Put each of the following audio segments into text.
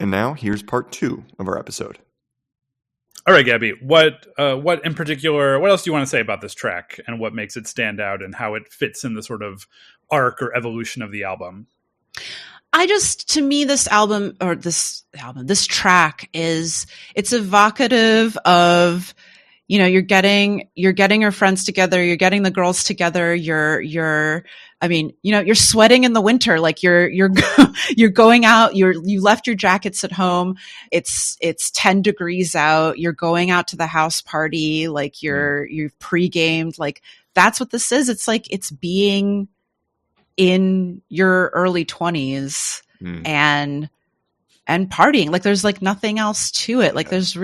And now here's part 2 of our episode. All right, Gabbie, what in particular, what else do you want to say about this track and what makes it stand out and how it fits in the sort of arc or evolution of the album? To me, this track it's evocative of, you're getting your friends together, you're getting the girls together, you're sweating in the winter, like you're going out, you left your jackets at home. It's 10 degrees out. You're going out to the house party. Like you've pre-gamed. Like that's what this is. It's like, it's being in your early 20s and partying. Like there's like nothing else to it. Like there's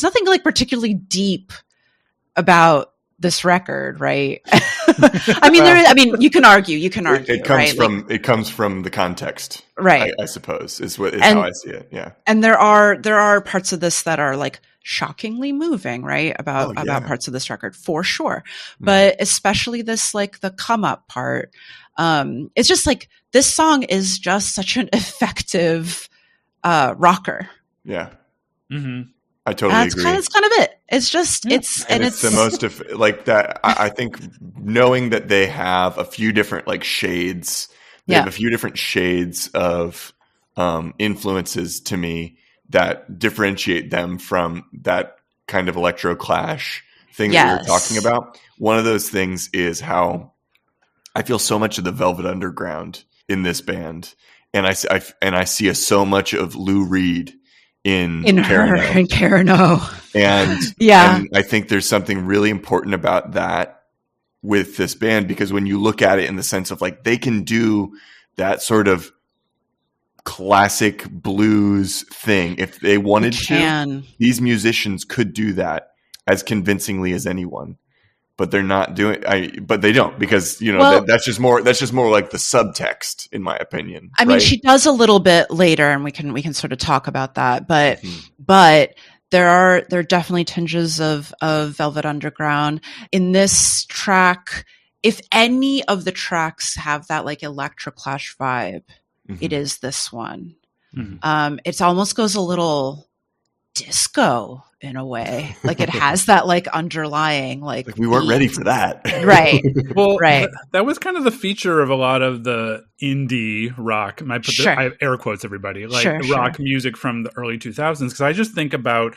nothing like particularly deep about this record, right? You can argue. It comes from the context, right? I suppose is how I see it. Yeah. And there are parts of this that are like shockingly moving, right? About parts of this record for sure. But especially this, like the come up part. It's just like, this song is just such an effective, rocker. Yeah. Mm-hmm. I totally agree. That's kind of it. It's just, it's the most like that. I think knowing that they have a few different like shades, they have a few different shades of influences to me that differentiate them from that kind of electro clash thing that we were talking about. One of those things is how I feel so much of the Velvet Underground in this band, and I see so much of Lou Reed in her and Karen O. And and I think there's something really important about that with this band, because when you look at it in the sense of like, they can do that sort of classic blues thing if they wanted to. These musicians could do that as convincingly as anyone, but they're not doing. But they don't, because that's just more like the subtext, in my opinion. I mean, she does a little bit later, and we can sort of talk about that. But there are definitely tinges of Velvet Underground in this track. If any of the tracks have that like electroclash vibe, it is this one. It almost goes a little disco in a way. Like it has that like underlying like we weren't ready for that. Right. Well, right. That was kind of the feature of a lot of the indie rock. I have air quotes, everybody, like rock music from the early 2000s. Because I just think about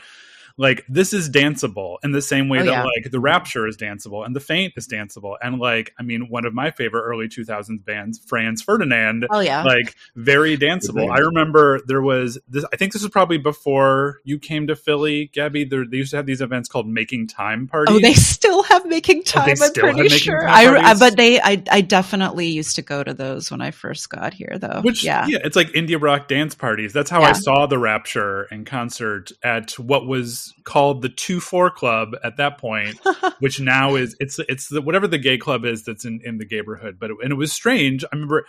like, this is danceable in the same way that like the Rapture is danceable and the Faint is danceable. And like, I mean, one of my favorite early 2000s bands, Franz Ferdinand, like very danceable. I remember there was this, I think this was probably before you came to Philly, Gabbie. They used to have these events called Making Time parties. Oh, they still have Making Time, I'm pretty sure. I definitely used to go to those when I first got here, though. It's like indie rock dance parties. That's how I saw the Rapture in concert at what was called the 2-4 Club at that point, which now is it's the whatever the gay club is that's in the gayborhood. But it was strange. I remember,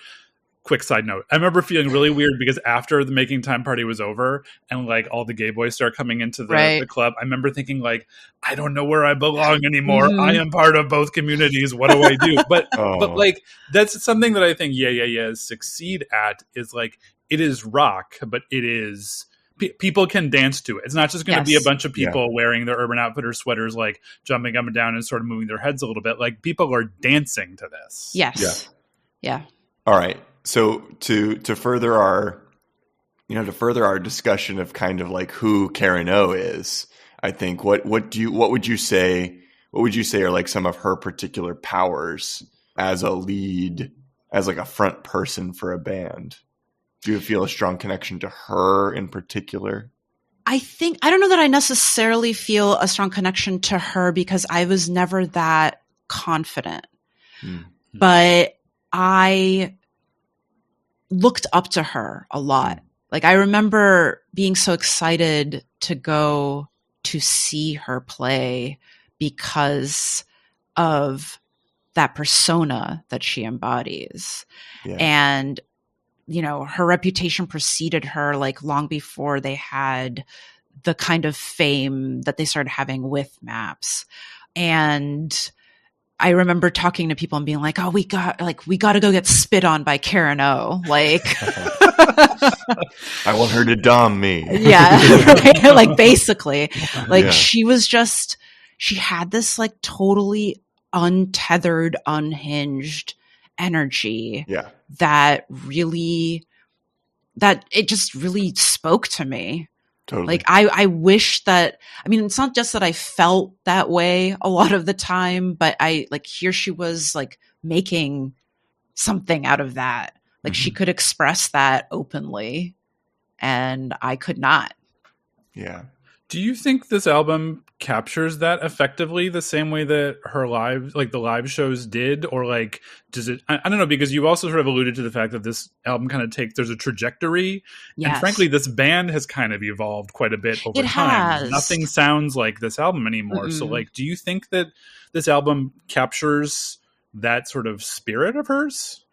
quick side note, I remember feeling really weird because after the Making Time party was over and like all the gay boys start coming into the club, I remember thinking like, I don't know where I belong anymore. I am part of both communities. What do I do? But like, that's something that I think succeed at, is like, it is rock, but it is people can dance to it. It's not just going to be a bunch of people wearing their Urban Outfitters sweaters, like jumping up and down and sort of moving their heads a little bit. Like, people are dancing to this. Yes. Yeah. All right. So to further our discussion of kind of like who Karen O is, I think what would you say are like some of her particular powers as a lead, as like a front person for a band? Do you feel a strong connection to her in particular? I don't know that I necessarily feel a strong connection to her because I was never that confident. But I looked up to her a lot. Like, I remember being so excited to go to see her play because of that persona that she embodies. And her reputation preceded her like long before they had the kind of fame that they started having with Maps. And I remember talking to people and being like, oh, we got to go get spit on by Karen O. Like, I want her to dom me. Yeah. Like basically, like she had this like totally untethered, unhinged energy that it just really spoke to me. Totally. Like I wish that, I mean, it's not just that I felt that way a lot of the time, but here she was like making something out of that. Like she could express that openly and I could not. Yeah. Do you think this album captures that effectively the same way that her live, like the live shows did? Or like, does it, I don't know, because you also sort of alluded to the fact that this album kind of there's a trajectory. Yes. And frankly, this band has kind of evolved quite a bit over time. Nothing sounds like this album anymore. So like, do you think that this album captures that sort of spirit of hers?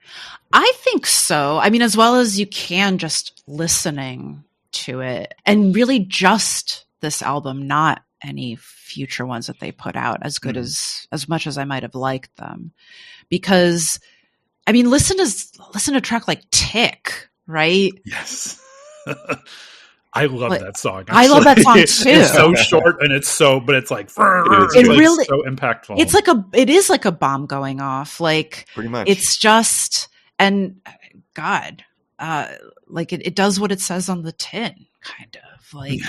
I think so. I mean, as well as you can just listening to it, and really just this album, not any future ones that they put out, as good as much as I might have liked them. Because I mean, listen to a track like Tick, right? Yes. I love that song. Actually. I love that song too. It's so short and but it's like, it really so impactful. It is like a bomb going off. Like pretty much. It's just, and God, like it does what it says on the tin, kind of like,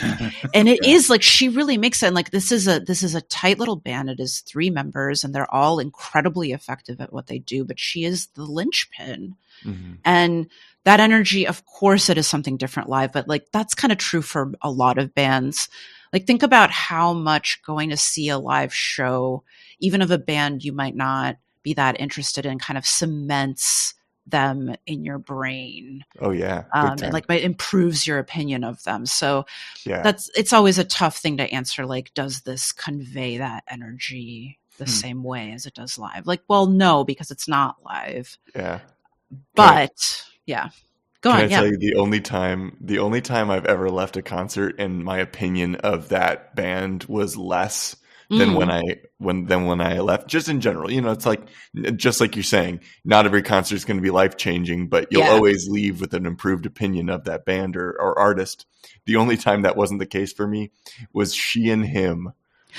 and it is like, she really makes it. And like, this is a tight little band. It is 3 members and they're all incredibly effective at what they do, but she is the linchpin. And that energy, of course it is something different live, but like, that's kind of true for a lot of bands. Like, think about how much going to see a live show, even of a band you might not be that interested in, kind of cements them in your brain. Oh yeah. And like it improves your opinion of them. So it's always a tough thing to answer. Like, does this convey that energy the same way as it does live? Like, well, no, because it's not live. Yeah. But go on. Can I tell you the only time I've ever left a concert and my opinion of that band was less than when I left, just in general. You know, it's like, just like you're saying, not every concert is going to be life changing, but you'll always leave with an improved opinion of that band or artist. The only time that wasn't the case for me was She and Him.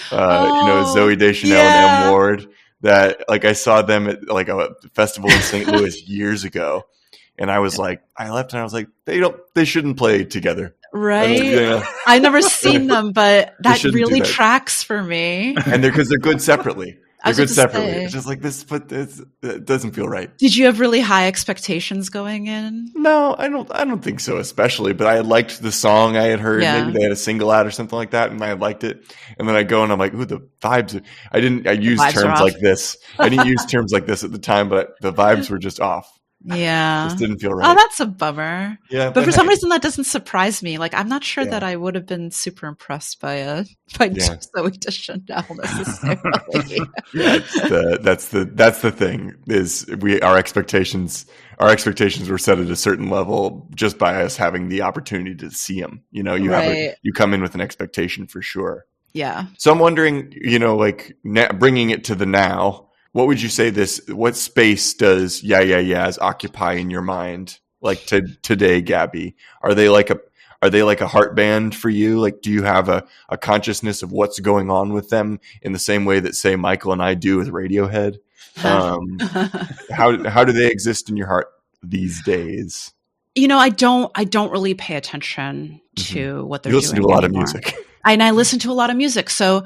Zooey Deschanel and M. Ward. That, like, I saw them at like a festival in St. Louis years ago, and I was like, I left and I was like, they shouldn't play together. Right. I've never seen them, but that really tracks for me. And because they're good separately. They're good separately. It's just like this, but it doesn't feel right. Did you have really high expectations going in? No, I don't think so, especially. But I had liked the song I had heard. Yeah. Maybe they had a single out or something like that, and I had liked it. And then I go and I'm like, ooh, the vibes. I used terms like this. I didn't use terms like this at the time, but the vibes were just off. Yeah. Just didn't feel right. Oh, that's a bummer. Yeah. But for some reason that doesn't surprise me. Like, I'm not sure that I would have been super impressed by Zooey Deschanel necessarily. That's the thing, is our expectations were set at a certain level just by us having the opportunity to see them. You know, you come in with an expectation for sure. Yeah. So I'm wondering, you know, like bringing it to the now, what would you say what space does Yeah Yeah Yeahs occupy in your mind? Like today, Gabbie, are they like a heart band for you? Like, do you have a consciousness of what's going on with them in the same way that, say, Michael and I do with Radiohead? How do they exist in your heart these days? You know, I don't really pay attention to what they're doing. You listen to a lot of music. And I listen to a lot of music. So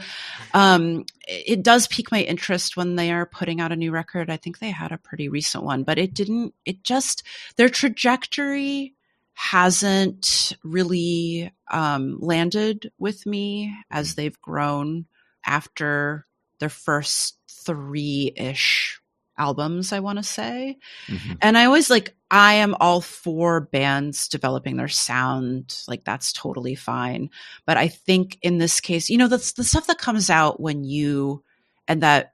it does pique my interest when they are putting out a new record. I think they had a pretty recent one, but their trajectory hasn't really landed with me as they've grown after their first 3-ish albums, I want to say. And I always I am all for bands developing their sound. Like, that's totally fine. But I think in this case, you know, the stuff that comes out when that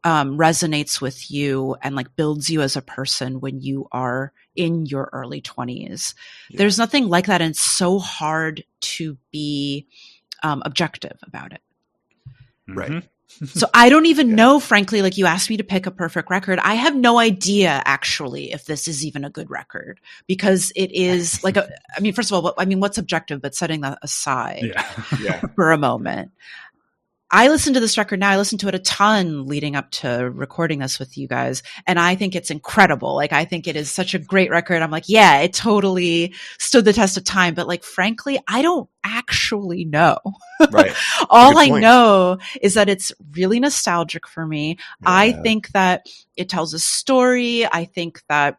resonates with you and like builds you as a person when you are in your early 20s. Yeah. There's nothing like that. And it's so hard to be objective about it. Right. So I don't even know, frankly, like you asked me to pick a perfect record. I have no idea actually if this is even a good record, because it is like, first of all, what's objective, but setting that aside for a moment. I listened to this record now. I listened to it a ton leading up to recording this with you guys. And I think it's incredible. Like, I think it is such a great record. I'm like, yeah, it totally stood the test of time. But like, frankly, I don't actually know. Right. All I know is that it's really nostalgic for me. Yeah. I think that it tells a story. I think that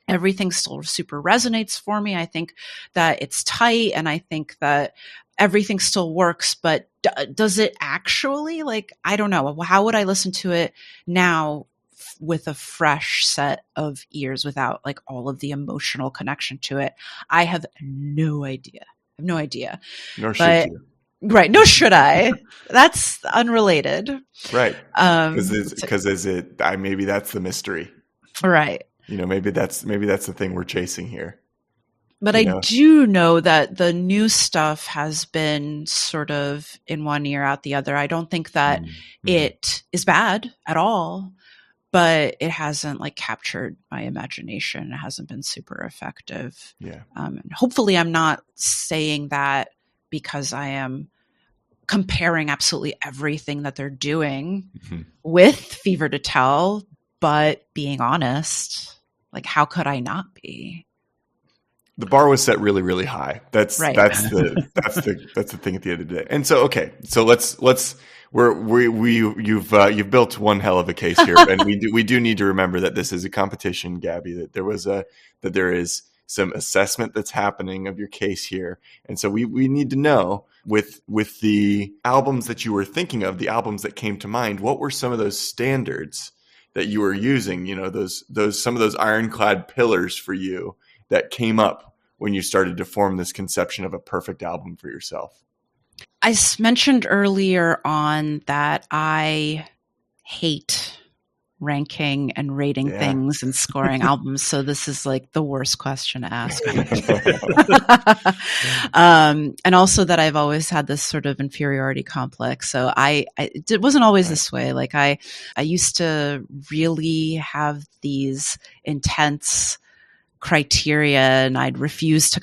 everything still super resonates for me. I think that it's tight, and I think that everything still works, but does it actually? Like, I don't know. How would I listen to it now with a fresh set of ears without like all of the emotional connection to it? I have no idea. Nor should you. Right. Nor should I. That's unrelated. Right. Because maybe that's the mystery. Right. Maybe that's the thing we're chasing here. But I do know that the new stuff has been sort of in one ear out the other. I don't think that it is bad at all, but it hasn't like captured my imagination. It hasn't been super effective. Yeah. And hopefully I'm not saying that because I am comparing absolutely everything that they're doing with Fever to Tell, but being honest, like how could I not be? The bar was set really, really high. That's right. that's the thing at the end of the day. And so, okay, so you've built one hell of a case here, and we do need to remember that this is a competition, Gabbie. That there is some assessment that's happening of your case here, and so we need to know with the albums that you were thinking of, the albums that came to mind, what were some of those standards that you were using? Some of those ironclad pillars for you that came up when you started to form this conception of a perfect album for yourself? I mentioned earlier on that I hate ranking and rating things and scoring albums. So this is like the worst question to ask. And also that I've always had this sort of inferiority complex. So it wasn't always this way. Like I used to really have these intense criteria, and I'd refuse to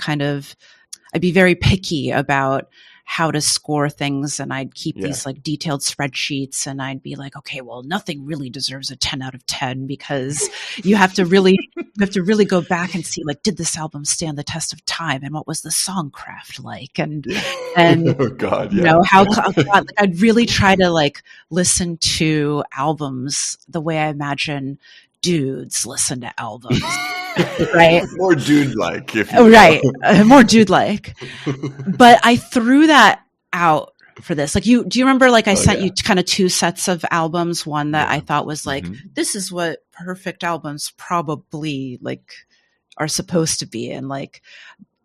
I'd be very picky about how to score things, and I'd keep these like detailed spreadsheets, and I'd be like, okay, well, nothing really deserves a 10 out of 10 because you have to really go back and see, like, did this album stand the test of time, and what was the song craft like, and oh God, yeah. Like, I'd really try to like listen to albums the way I imagine dudes listen to albums. Right, more dude-like, more dude-like. But I threw that out for this. Like, do you remember? Like, I sent you kind of two sets of albums. One that I thought was like, this is what perfect albums probably like are supposed to be, and like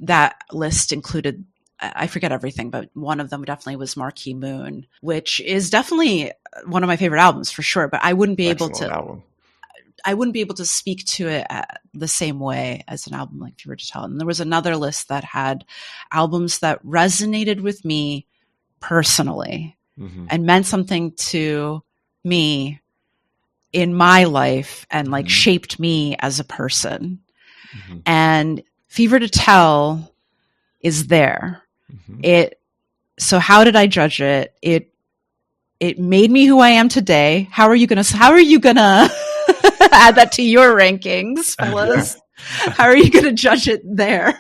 that list included, I forget everything, but one of them definitely was Marquee Moon, which is definitely one of my favorite albums for sure. But I wouldn't be able to speak to it the same way as an album like Fever to Tell. And there was another list that had albums that resonated with me personally and meant something to me in my life and like shaped me as a person. And Fever to Tell is there. So how did I judge it? It made me who I am today. How are you gonna add that to your rankings, fellas? How are you going to judge it there?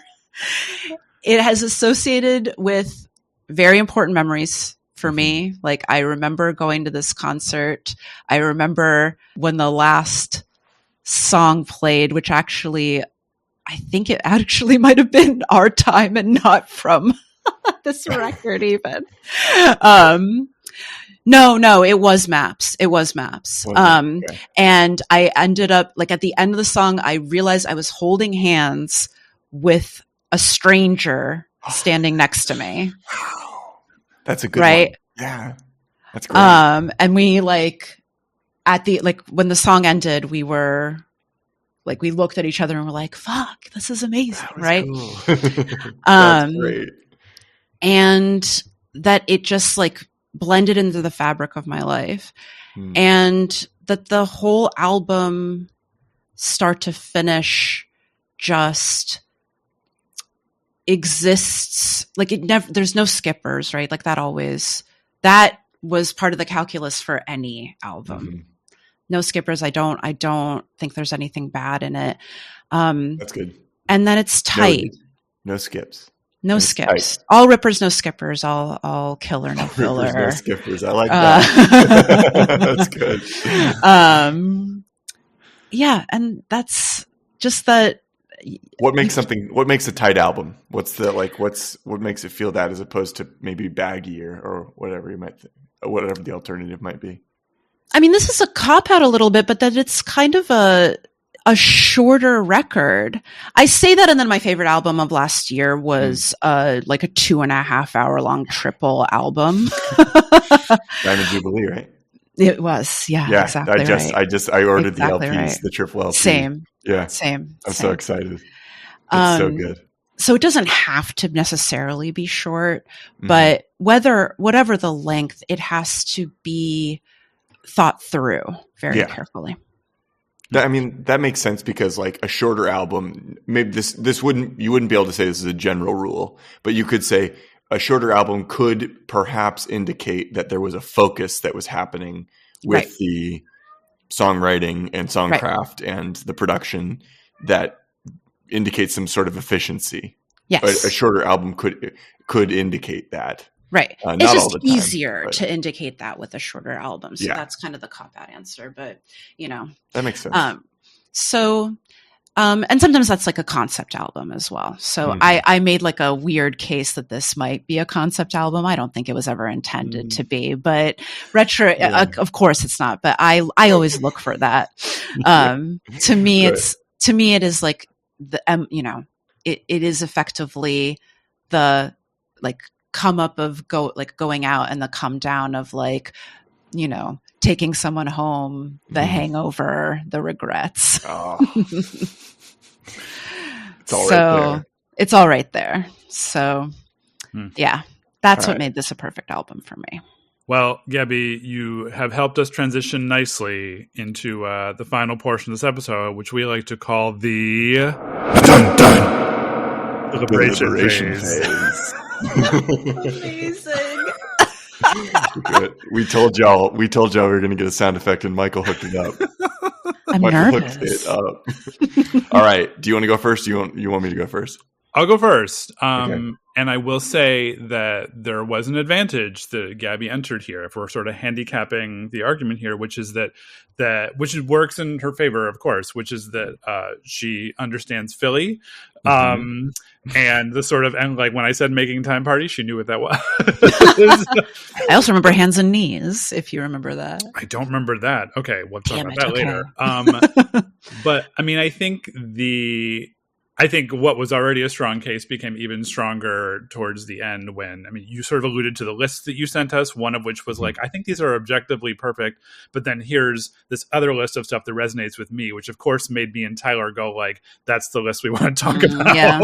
It has associated with very important memories for me. Like, I remember going to this concert. I remember when the last song played, which actually, I think it actually might have been Our Time and not from this record even. No, it was Maps. And I ended up, like, at the end of the song, I realized I was holding hands with a stranger standing next to me. That's a good one. Yeah. That's great. And we when the song ended, we were like, we looked at each other and we're like, fuck, this is amazing. Right. Cool. That's great. And that it just like blended into the fabric of my life. And that the whole album, start to finish, just exists. Like there's no skippers, right? Like that was part of the calculus for any album. No skippers. I don't think there's anything bad in it. That's good. And then it's tight. No skips. No skips. All rippers, no skippers. All killer, no filler. No skippers. I like that. That's good. Yeah, and that's just that. What makes a tight album? What makes it feel that, as opposed to maybe baggy or whatever you might think, whatever the alternative might be? I mean, this is a cop out a little bit, but that it's kind of a shorter record. I say that, and then my favorite album of last year was like a 2.5 hour long triple album. Diamond Jubilee, right? It was, yeah, exactly. I ordered exactly the LPs, the triple LP. Same. I'm so excited. It's so good. So it doesn't have to necessarily be short, but whatever the length, it has to be thought through very carefully. I mean, that makes sense, because like a shorter album, maybe you wouldn't be able to say this is a general rule, but you could say a shorter album could perhaps indicate that there was a focus that was happening with the songwriting and songcraft and the production that indicates some sort of efficiency. Yes. A shorter album could indicate that. Right. Not it's just all the time, easier to indicate that with a shorter album. So that's kind of the cop-out answer, but that makes sense. And sometimes that's like a concept album as well. So I made like a weird case that this might be a concept album. I don't think it was ever intended to be, but retro, of course it's not, but I always look for that. To me, it is like it is effectively the like come up of going out, and the come down of like, taking someone home, the hangover, the regrets. It's all right there. So yeah, that's what made this a perfect album for me. Well, Gabbie, you have helped us transition nicely into the final portion of this episode, which we like to call the deliberation phase. Amazing. Good. We told y'all we were going to get a sound effect, and Michael hooked it up. I'm nervous. Hooked it up. All right. Do you want to go first? You want me to go first? I'll go first. Okay. And I will say that there was an advantage that Gabbie entered here, if we're sort of handicapping the argument here, which is that which works in her favor, of course, which is that she understands Philly. And the sort of, and like when I said making time party, she knew what that was. I also remember Hands and Knees, if you remember that. I don't remember that. Okay, we'll talk about that later. But I mean, I think what was already a strong case became even stronger towards the end when, I mean, you sort of alluded to the lists that you sent us, one of which was like, I think these are objectively perfect, but then here's this other list of stuff that resonates with me, which of course made me and Tyler go like, that's the list we want to talk about. Yeah.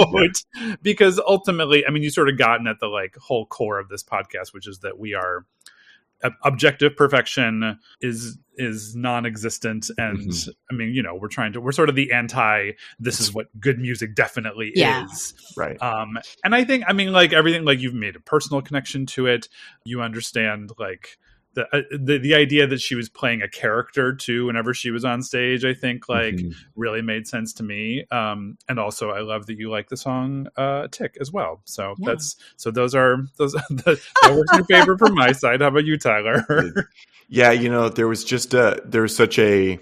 Because ultimately, I mean, you sort of gotten at the like whole core of this podcast, which is that we are objective perfection is non-existent, and I mean, we're sort of the anti this is what good music definitely is, right? And I think, I mean, like everything, like you've made a personal connection to it, you understand like the idea that she was playing a character too whenever she was on stage, I think like really made sense to me. And also I love that you like the song Tick as well. So those that works in favor from my side. How about you, Tyler? Yeah, there was such a,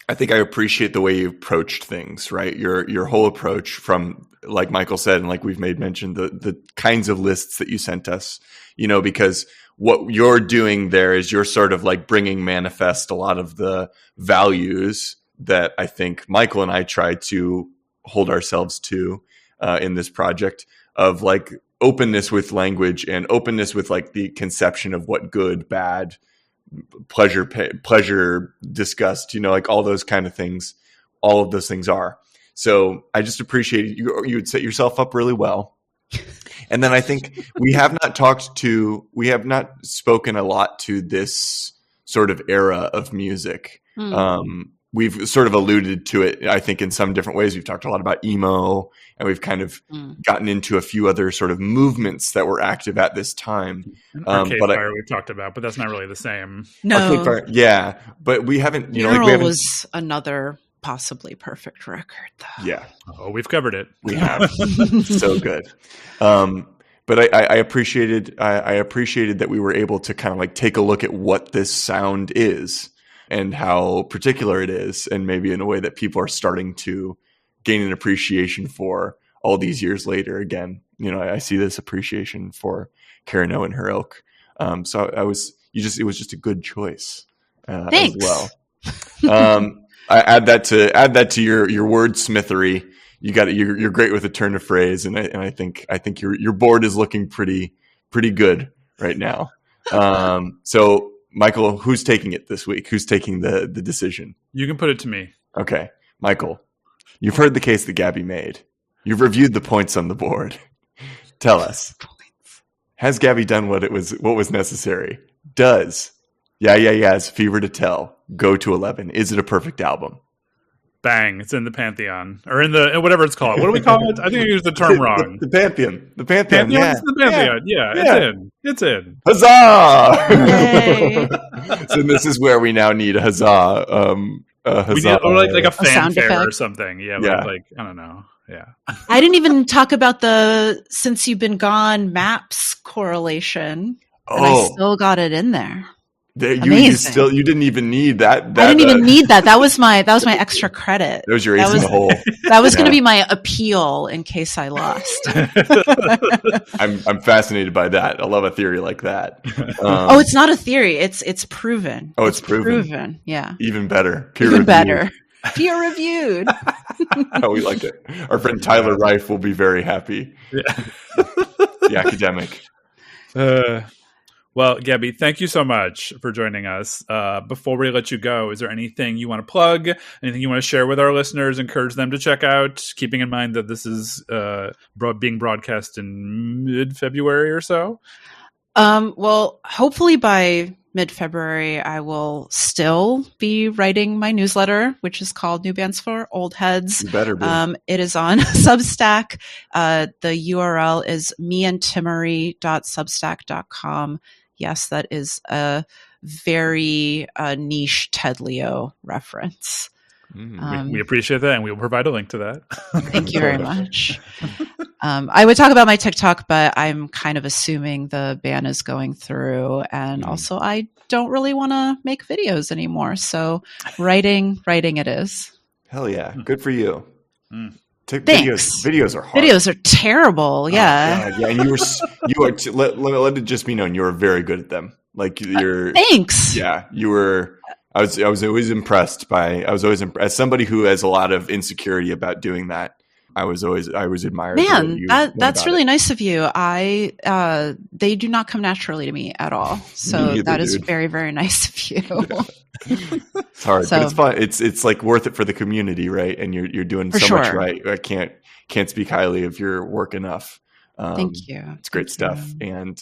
I think I appreciate the way you approached things, right? Your whole approach from, like Michael said, and like we've made mention, the kinds of lists that you sent us, because what you're doing there is you're sort of like bringing manifest a lot of the values that I think Michael and I try to hold ourselves to in this project, of like openness with language and openness with like the conception of what good, bad, pleasure, disgust, like all those kind of things, all of those things are. So I just appreciate you would set yourself up really well. And then I think we have not spoken a lot to this sort of era of music. We've sort of alluded to it, I think, in some different ways. We've talked a lot about emo, and we've kind of gotten into a few other sort of movements that were active at this time. Arcade Fire we've talked about, but that's not really the same. No. Arcade Fire, yeah, but we haven't. Was another possibly perfect record, though. Yeah. Oh, we've covered it. We have. So good. But I appreciated that we were able to kind of like take a look at what this sound is and how particular it is, and maybe in a way that people are starting to gain an appreciation for all these years later. Again, I see this appreciation for Carano and her ilk. So it was just a good choice as well. I add that to your wordsmithery. You're great with a turn of phrase, and I think your board is looking pretty good right now. So Michael, who's taking it this week? Who's taking the decision? You can put it to me. Okay, Michael, you've heard the case that Gabbie made. You've reviewed the points on the board. Tell us, has Gabbie done what was necessary? Does Yeah's Fever to Tell go to 11? Is it a perfect album? Bang! It's in the Pantheon, or in the whatever it's called. What do we call it? I think I used the term wrong. The Pantheon. The Pantheon. Pantheon. Yeah. It's the Pantheon. Yeah. It's in. Huzzah! Yay. So this is where we now need a huzzah. We need like a fanfare or something. Yeah. Yeah. Like I don't know. Yeah. I didn't even talk about the Since You've Been Gone maps correlation. And I still got it in there. You didn't even need that. I didn't even need that. That was my extra credit. That was your ace in the hole. That was going to be my appeal in case I lost. I'm fascinated by that. I love a theory like that. It's not a theory. It's proven. Oh, it's proven. Yeah. Even better. Even better. Peer reviewed. Oh, we like it. Our friend Tyler Reif will be very happy. Yeah. The academic. Well, Gabbie, thank you so much for joining us. Before we let you go, is there anything you want to plug? Anything you want to share with our listeners? Encourage them to check out, keeping in mind that this is being broadcast in mid-February or so? Well, hopefully by mid-February, I will still be writing my newsletter, which is called New Bands for Old Heads. You better be. It is on Substack. The URL is meandtimmery.substack.com. Yes, that is a very niche Ted Leo reference. We appreciate that, and we will provide a link to that. Thank you very much. I would talk about my TikTok, but I'm kind of assuming the ban is going through, and also I don't really want to make videos anymore. So writing it is. Hell yeah, good for you. Thanks. Videos are hard. Videos are terrible. Yeah. Yeah, and you are. Let it just be known, you are very good at them. Like you're. Thanks. Yeah, you were. I was always impressed as somebody who has a lot of insecurity about doing that. I was admired. Man, that's really nice of you. They do not come naturally to me at all. So that is very, very nice of you. It's hard, but it's fun. It's like worth it for the community, right? And you're doing so much right. I can't speak highly of your work enough. Thank you. It's great stuff, and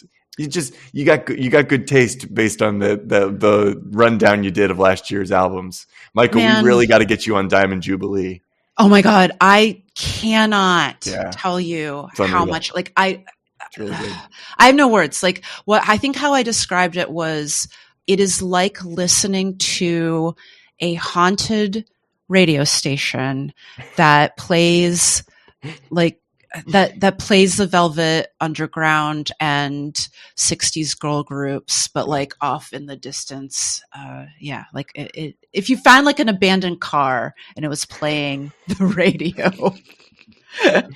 you got good taste based on the rundown you did of last year's albums, Michael. We really got to get you on Diamond Jubilee. Oh my God, I cannot tell you how much. Like it's really good. I have no words. Like how I described it was, it is like listening to a haunted radio station that plays that plays the Velvet Underground and 60s girl groups, but like off in the distance. Like if you found like an abandoned car and it was playing the radio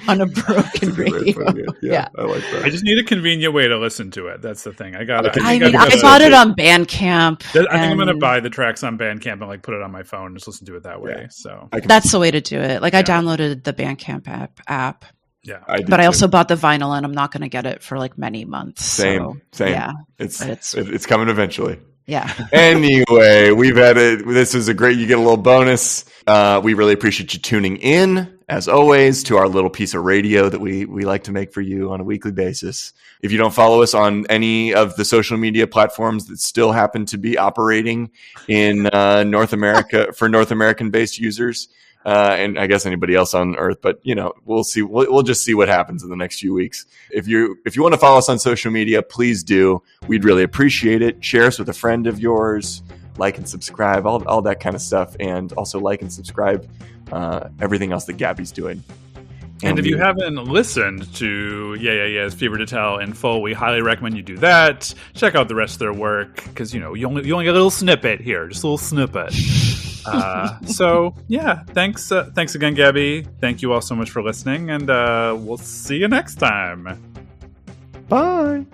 on a broken radio. Yeah, I like that. I just need a convenient way to listen to it. That's the thing. I bought it on Bandcamp. I think I'm going to buy the tracks on Bandcamp and like put it on my phone and just listen to it that way. Yeah. So that's the way to do it. Like I downloaded the Bandcamp app. Yeah, I also bought the vinyl, and I'm not going to get it for like many months. Same. Yeah, it's coming eventually. Yeah. Anyway, we've had it. This is a great. You get a little bonus. We really appreciate you tuning in. as always, to our little piece of radio that we like to make for you on a weekly basis. If you don't follow us on any of the social media platforms that still happen to be operating in North America for North American-based users, and I guess anybody else on Earth, but we'll see. We'll just see what happens in the next few weeks. If you want to follow us on social media, please do. We'd really appreciate it. Share us with a friend of yours. Like and subscribe, all that kind of stuff, and also like and subscribe everything else that Gabbie's doing. And if you haven't listened to Yeah's Fever to Tell in full, we highly recommend you do that. Check out the rest of their work, because you only get a little snippet here, just a little snippet. So yeah, thanks again, Gabbie. Thank you all so much for listening, and we'll see you next time. Bye.